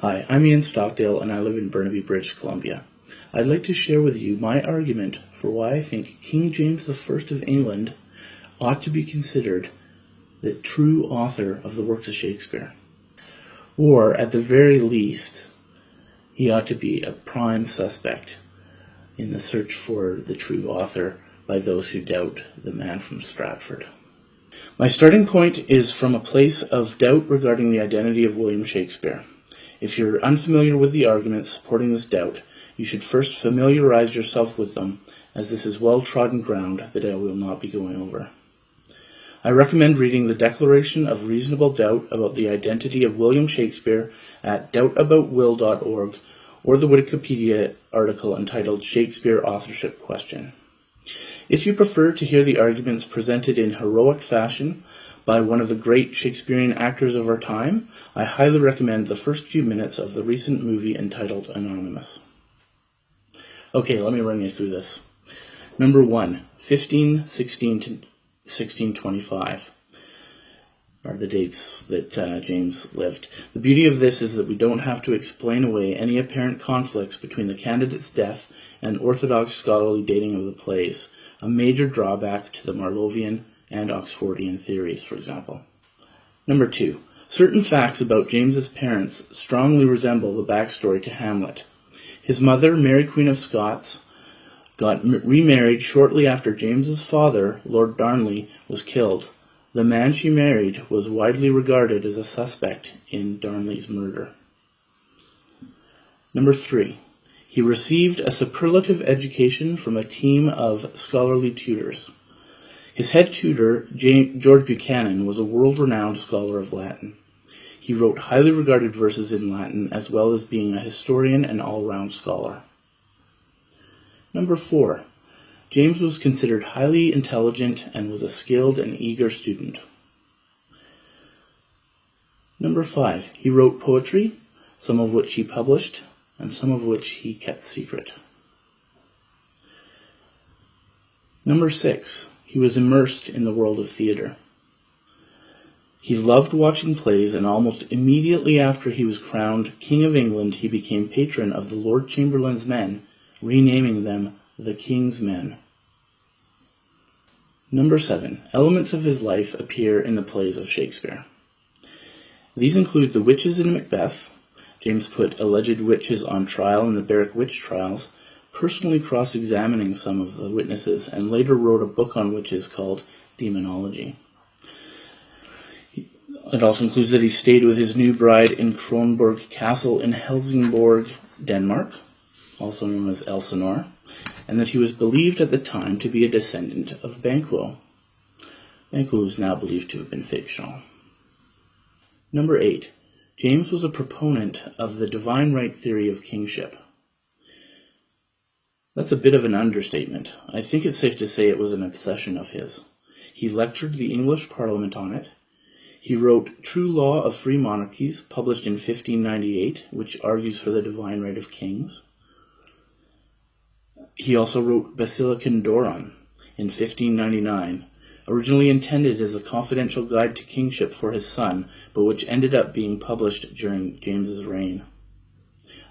Hi, I'm Ian Stockdale and I live in Burnaby, British Columbia. I'd like to share with you my argument for why I think King James I of England ought to be considered the true author of the works of Shakespeare. Or, at the very least, he ought to be a prime suspect in the search for the true author by those who doubt the man from Stratford. My starting point is from a place of doubt regarding the identity of William Shakespeare. If you're unfamiliar with the arguments supporting this doubt, you should first familiarize yourself with them, as this is well-trodden ground that I will not be going over. I recommend reading the Declaration of Reasonable Doubt about the Identity of William Shakespeare at doubtaboutwill.org or the Wikipedia article entitled Shakespeare Authorship Question. If you prefer to hear the arguments presented in heroic fashion by one of the great Shakespearean actors of our time, I highly recommend the first few minutes of the recent movie entitled Anonymous. Okay, let me run you through this. Number 1, 1516 to 1625 are the dates that James lived. The beauty of this is that we don't have to explain away any apparent conflicts between the candidate's death and orthodox scholarly dating of the plays, a major drawback to the Marlovian and Oxfordian theories, for example. Number 2, certain facts about James's parents strongly resemble the backstory to Hamlet. His mother, Mary Queen of Scots, got remarried shortly after James's father, Lord Darnley, was killed. The man she married was widely regarded as a suspect in Darnley's murder. Number 3, he received a superlative education from a team of scholarly tutors. His head tutor, George Buchanan, was a world-renowned scholar of Latin. He wrote highly regarded verses in Latin, as well as being a historian and all-round scholar. Number 4, James was considered highly intelligent and was a skilled and eager student. Number 5, he wrote poetry, some of which he published, and some of which he kept secret. Number 6, he was immersed in the world of theatre. He loved watching plays, and almost immediately after he was crowned King of England, he became patron of the Lord Chamberlain's men, renaming them the King's Men. Number 7, elements of his life appear in the plays of Shakespeare. These include the witches in Macbeth. James put alleged witches on trial in the Berwick witch trials, personally cross-examining some of the witnesses, and later wrote a book on witches called Demonology. It also includes that he stayed with his new bride in Kronborg Castle in Helsingborg, Denmark, also known as Elsinore, and that he was believed at the time to be a descendant of Banquo. Banquo is now believed to have been fictional. Number 8, James was a proponent of the divine right theory of kingship. That's a bit of an understatement. I think it's safe to say it was an obsession of his. He lectured the English Parliament on it. He wrote True Law of Free Monarchies, published in 1598, which argues for the divine right of kings. He also wrote Basilican Doron in 1599, originally intended as a confidential guide to kingship for his son, but which ended up being published during James's reign.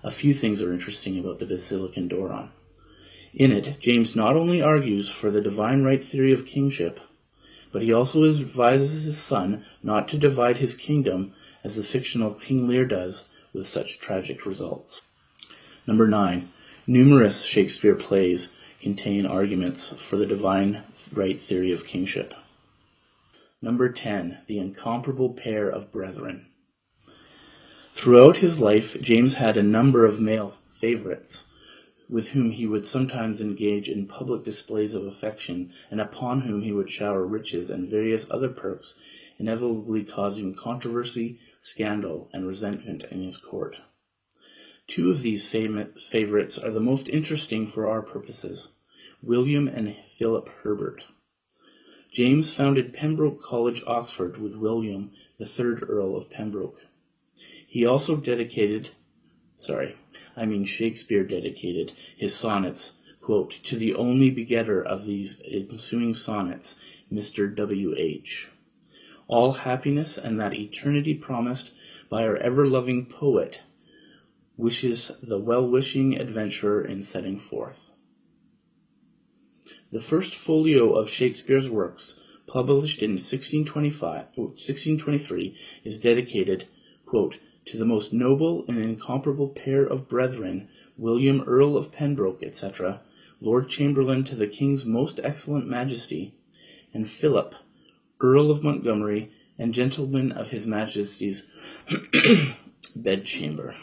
A few things are interesting about the Basilican Doron. In it, James not only argues for the divine right theory of kingship, but he also advises his son not to divide his kingdom as the fictional King Lear does, with such tragic results. Number 9, numerous Shakespeare plays contain arguments for the divine right theory of kingship. Number 10, the incomparable pair of brethren. Throughout his life, James had a number of male favorites, with whom he would sometimes engage in public displays of affection, and upon whom he would shower riches and various other perks, inevitably causing controversy, scandal, and resentment in his court. Two of these favorites are the most interesting for our purposes, William and Philip Herbert. James founded Pembroke College, Oxford, with William, the 3rd Earl of Pembroke. He also Shakespeare dedicated his sonnets, quote, to the only begetter of these ensuing sonnets, Mr. W.H. All happiness and that eternity promised by our ever-loving poet, wishes the well-wishing adventurer in setting forth. The first folio of Shakespeare's works, published in 1623, is dedicated, quote, to the most noble and incomparable pair of brethren, William Earl of Pembroke, etc., Lord Chamberlain to the King's most excellent Majesty, and Philip, Earl of Montgomery, and Gentleman of His Majesty's bedchamber.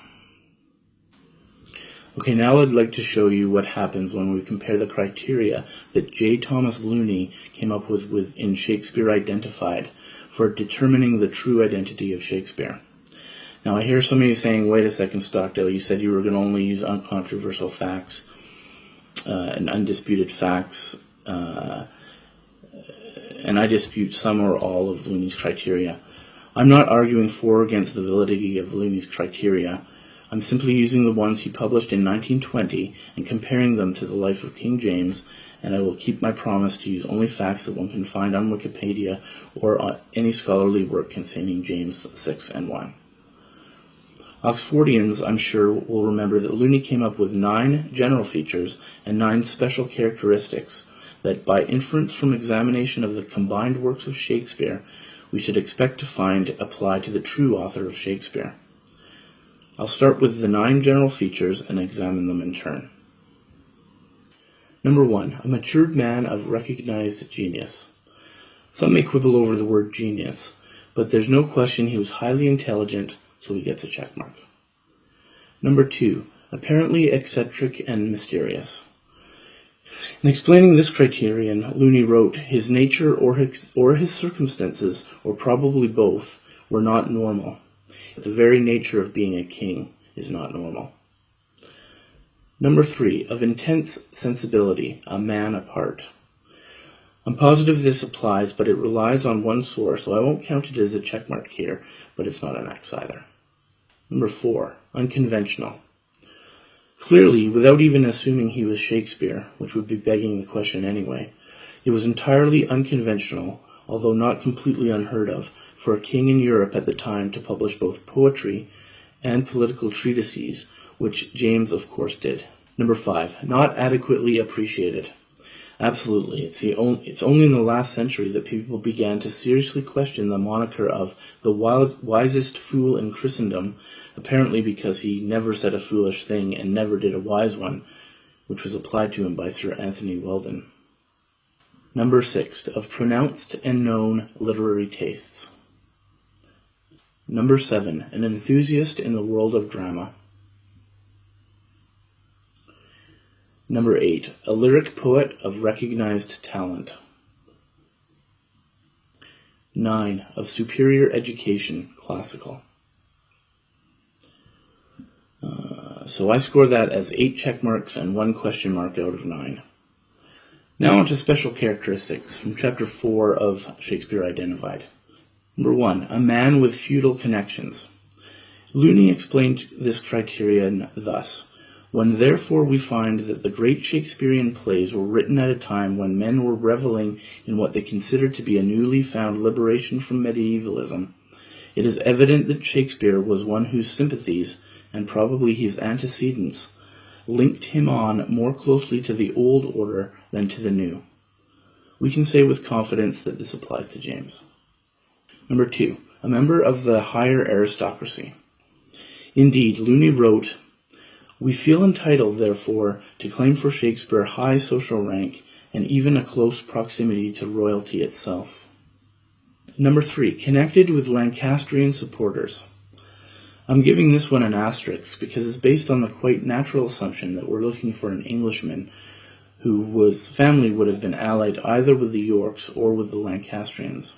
Okay, now I'd like to show you what happens when we compare the criteria that J. Thomas Looney came up with in Shakespeare Identified for determining the true identity of Shakespeare. Now, I hear some of you saying, wait a second, Stockdale, you said you were going to only use uncontroversial facts and undisputed facts, and I dispute some or all of Looney's criteria. I'm not arguing for or against the validity of Looney's criteria. I'm simply using the ones he published in 1920 and comparing them to the life of King James, and I will keep my promise to use only facts that one can find on Wikipedia or on any scholarly work containing James VI&I. Oxfordians, I'm sure, will remember that Looney came up with 9 general features and 9 special characteristics that, by inference from examination of the combined works of Shakespeare, we should expect to find apply to the true author of Shakespeare. I'll start with the 9 general features and examine them in turn. Number 1, a matured man of recognized genius. Some may quibble over the word genius, but there's no question he was highly intelligent, so he gets a check mark. Number 2, apparently eccentric and mysterious. In explaining this criterion, Looney wrote, his nature or his circumstances, or probably both, were not normal. The very nature of being a king is not normal. Number 3, of intense sensibility, a man apart. I'm positive this applies, but it relies on one source, so I won't count it as a checkmark here, but it's not an X either. Number 4, unconventional. Clearly, without even assuming he was Shakespeare, which would be begging the question anyway, it was entirely unconventional, although not completely unheard of, for a king in Europe at the time to publish both poetry and political treatises, which James, of course, did. Number 5, not adequately appreciated. Absolutely. It's only in the last century that people began to seriously question the moniker of the wisest fool in Christendom, apparently because he never said a foolish thing and never did a wise one, which was applied to him by Sir Anthony Weldon. Number 6, of pronounced and known literary tastes. Number 7, an enthusiast in the world of drama. Number 8, a lyric poet of recognized talent. 9, of superior education, classical. So I score that as 8 check marks and 1 question mark out of 9. Now on to special characteristics from Chapter 4 of Shakespeare Identified. Number 1, a man with feudal connections. Looney explained this criterion thus. When therefore we find that the great Shakespearean plays were written at a time when men were reveling in what they considered to be a newly found liberation from medievalism, it is evident that Shakespeare was one whose sympathies, and probably his antecedents, linked him on more closely to the old order than to the new. We can say with confidence that this applies to James. Number 2, a member of the higher aristocracy. Indeed, Looney wrote, we feel entitled, therefore, to claim for Shakespeare high social rank and even a close proximity to royalty itself. Number 3, connected with Lancastrian supporters. I'm giving this one an asterisk because it's based on the quite natural assumption that we're looking for an Englishman whose family would have been allied either with the Yorks or with the Lancastrians.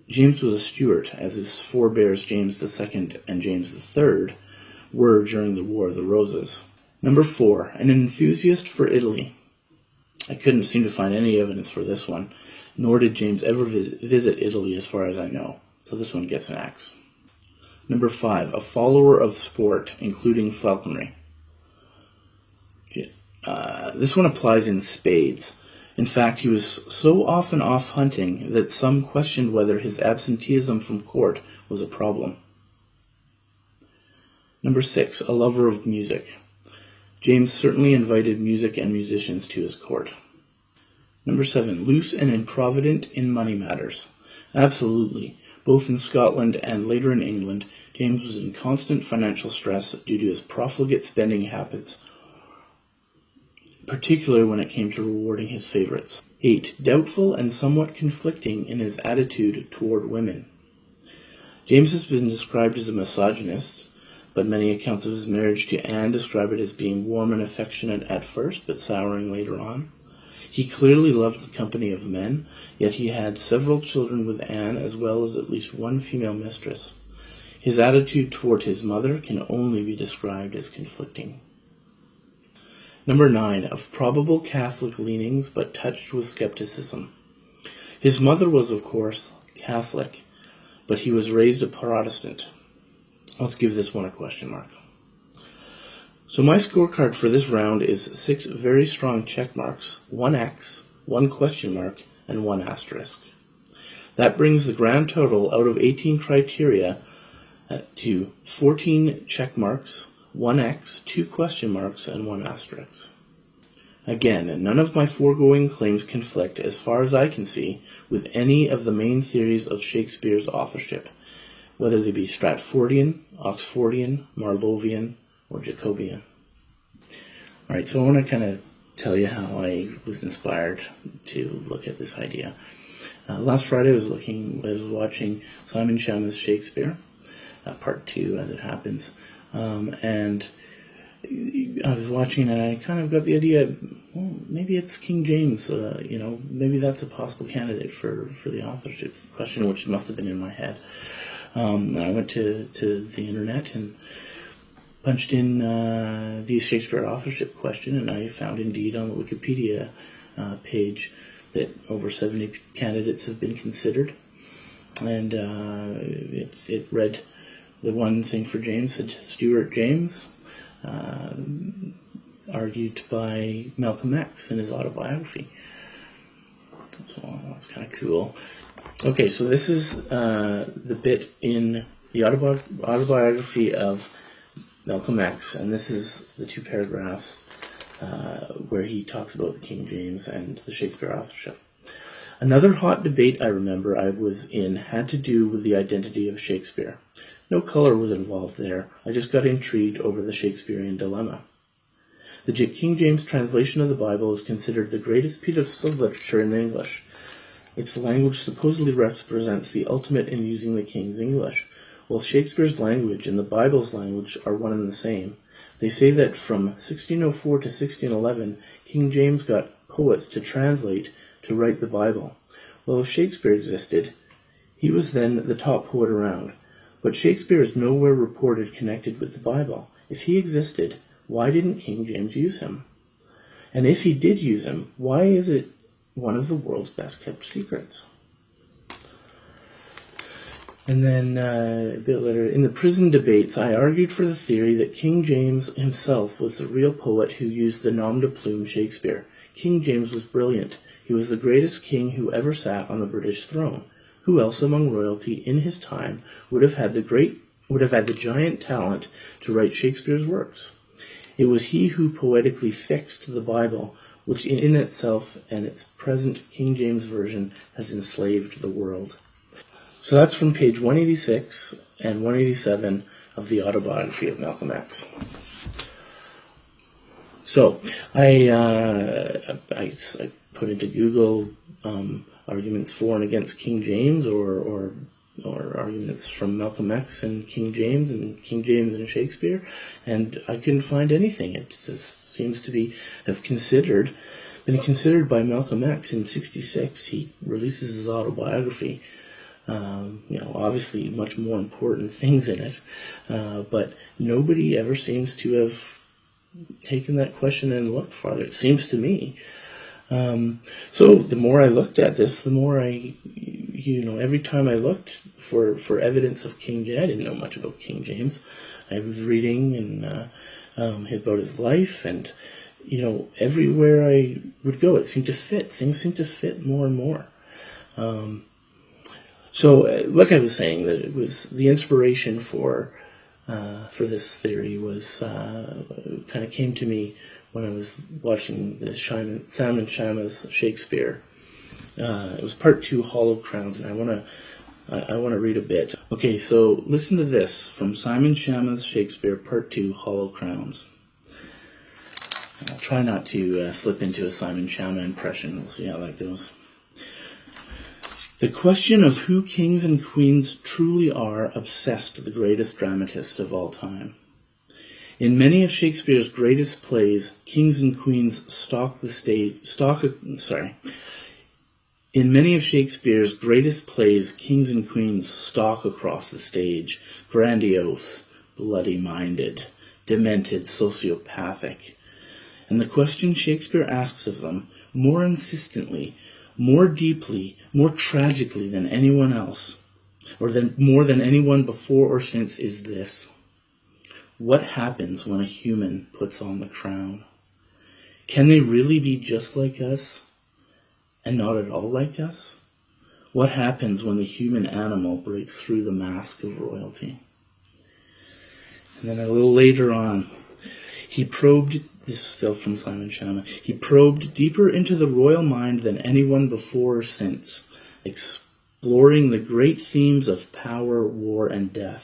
James was a Stuart, as his forebears James II and James III were during the War of the Roses. Number 4, an enthusiast for Italy. I couldn't seem to find any evidence for this one, nor did James ever visit Italy as far as I know, so this one gets an X. Number 5, a follower of sport, including falconry. This one applies in spades. In fact, he was so often off hunting that some questioned whether his absenteeism from court was a problem. Number 6, a lover of music. James certainly invited music and musicians to his court. Number 7, loose and improvident in money matters. Absolutely. Both in Scotland and later in England, James was in constant financial stress due to his profligate spending habits, particularly when it came to rewarding his favorites. 8, doubtful and somewhat conflicting in his attitude toward women. James has been described as a misogynist, but many accounts of his marriage to Anne describe it as being warm and affectionate at first, but souring later on. He clearly loved the company of men, yet he had several children with Anne, as well as at least one female mistress. His attitude toward his mother can only be described as conflicting. Number 9, of probable Catholic leanings, but touched with skepticism. His mother was, of course, Catholic, but he was raised a Protestant. Let's give this one a question mark. So my scorecard for this round is 6 very strong check marks, 1 X, 1 question mark, and 1 asterisk. That brings the grand total out of 18 criteria to 14 check marks, 1 X, 2 question marks, and 1 asterisk. Again, none of my foregoing claims conflict, as far as I can see, with any of the main theories of Shakespeare's authorship, whether they be Stratfordian, Oxfordian, Marlovian, or Jacobean. Alright, so I want to kind of tell you how I was inspired to look at this idea. Last Friday I was watching Simon Schama's Shakespeare, part 2 as it happens, and I was watching and I kind of got the idea, well, maybe it's King James, maybe that's a possible candidate for the authorship question, which must have been in my head. I went to the internet and punched in the Shakespeare authorship question, and I found indeed on the Wikipedia page that over 70 candidates have been considered, and it read the one thing for James said Stuart James, argued by Malcolm X in his autobiography. So that's kind of cool. Okay, so this is the bit in the autobiography of Malcolm X, and this is the 2 paragraphs where he talks about the King James and the Shakespeare authorship. Another hot debate I remember I was in had to do with the identity of Shakespeare. No color was involved there. I just got intrigued over the Shakespearean dilemma. The King James translation of the Bible is considered the greatest piece of literature in English. Its language supposedly represents the ultimate in using the King's English. While Shakespeare's language and the Bible's language are one and the same, they say that from 1604 to 1611, King James got poets to translate to write the Bible. Well, if Shakespeare existed, he was then the top poet around. But Shakespeare is nowhere reported connected with the Bible. If he existed, why didn't King James use him? And if he did use him, why is it one of the world's best kept secrets? And then a bit later, in the prison debates, I argued for the theory that King James himself was the real poet who used the nom de plume Shakespeare. King James was brilliant. He was the greatest king who ever sat on the British throne. Who else among royalty in his time would have had the giant talent to write Shakespeare's works? It was he who poetically fixed the Bible, which in itself and its present King James Version has enslaved the world. So that's from page 186 and 187 of the autobiography of Malcolm X. So I put into Google arguments for and against King James, or arguments from Malcolm X and King James and Shakespeare, and I couldn't find anything. It just seems to been considered by Malcolm X in '66. He releases his autobiography. Obviously much more important things in it, but nobody ever seems to have taken that question and looked farther, it seems to me. So the more I looked at this, the more every time I looked for evidence of King James, I didn't know much about King James. I was reading about his life, and everywhere I would go, it seemed to fit. Things seemed to fit more and more. So, like I was saying, that it was the inspiration for for this theory was kind of came to me when I was watching the Simon Shamma's Shakespeare. It was part 2, Hollow Crowns, and I want to read a bit. Okay, so listen to this from Simon Shamma's Shakespeare, part 2, Hollow Crowns. I'll try not to slip into a Simon Shamma impression. We'll see how that goes. The question of who kings and queens truly are obsessed the greatest dramatist of all time. In many of Shakespeare's greatest plays, kings and queens stalk the stage. In many of Shakespeare's greatest plays, kings and queens stalk across the stage, grandiose, bloody-minded, demented, sociopathic. And the question Shakespeare asks of them, more insistently, more deeply, more tragically than anyone else, or more than anyone before or since, is this: what happens when a human puts on the crown? Can they really be just like us and not at all like us? What happens when the human animal breaks through the mask of royalty? And then a little later on, he probed, this is still from Simon Shamma, he probed deeper into the royal mind than anyone before or since, exploring the great themes of power, war, and death.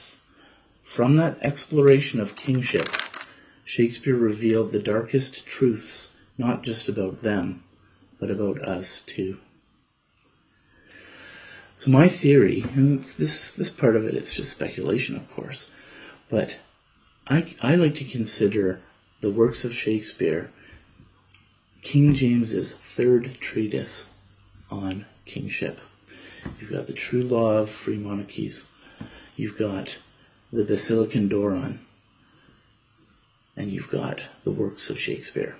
From that exploration of kingship, Shakespeare revealed the darkest truths, not just about them, but about us too. So my theory, and this part of it is just speculation, of course, but I like to consider the works of Shakespeare King James's third treatise on kingship. You've got the True Law of Free Monarchies, you've got the Basilican Doron, and you've got the works of Shakespeare.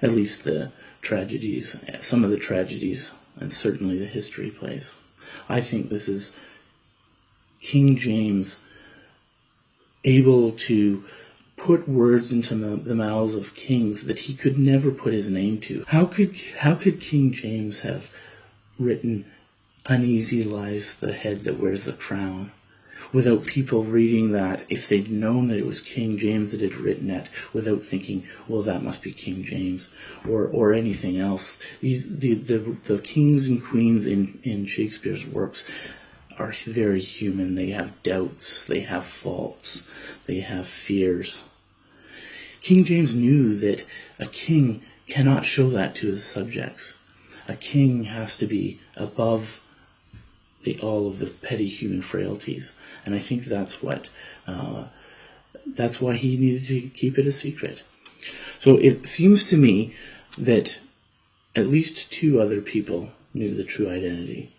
At least the tragedies, some of the tragedies, and certainly the history plays. I think this is King James able to put words into the mouths of kings that he could never put his name to. How could King James have written "Uneasy lies the head that wears the crown" without people reading that, if they'd known that it was King James that had written it, without thinking, well, that must be King James, or anything else? The kings and queens in Shakespeare's works are very human. They have doubts, they have faults, they have fears. King James knew that a king cannot show that to his subjects. A king has to be above all of the petty human frailties, and I think that's why he needed to keep it a secret. So it seems to me that at least 2 other people knew the true identity.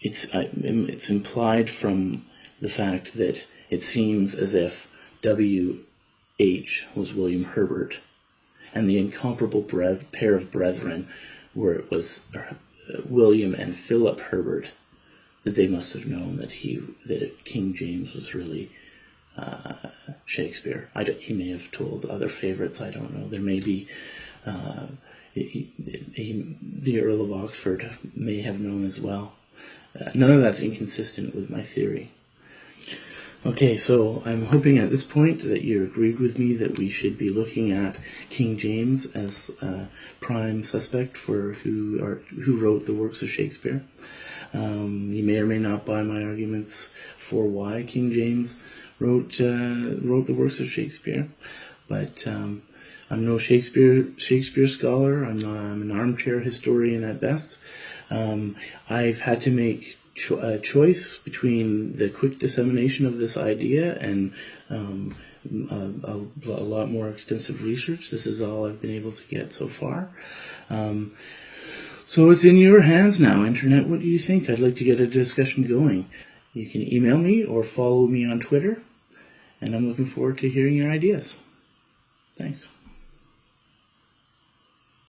It's implied from the fact that it seems as if W.H. was William Herbert, and the incomparable pair of brethren, where it was William and Philip Herbert, that they must have known that King James was really Shakespeare. He may have told other favorites, I don't know. There may be the Earl of Oxford may have known as well. None of that's inconsistent with my theory. Okay, so I'm hoping at this point that you agreed with me that we should be looking at King James as a prime suspect for who wrote the works of Shakespeare. You may or may not buy my arguments for why King James wrote the works of Shakespeare, but I'm no Shakespeare scholar. I'm an armchair historian at best. I've had to make a choice between the quick dissemination of this idea and a lot more extensive research. This is all I've been able to get so far. So it's in your hands now, Internet. What do you think? I'd like to get a discussion going. You can email me or follow me on Twitter, and I'm looking forward to hearing your ideas. Thanks.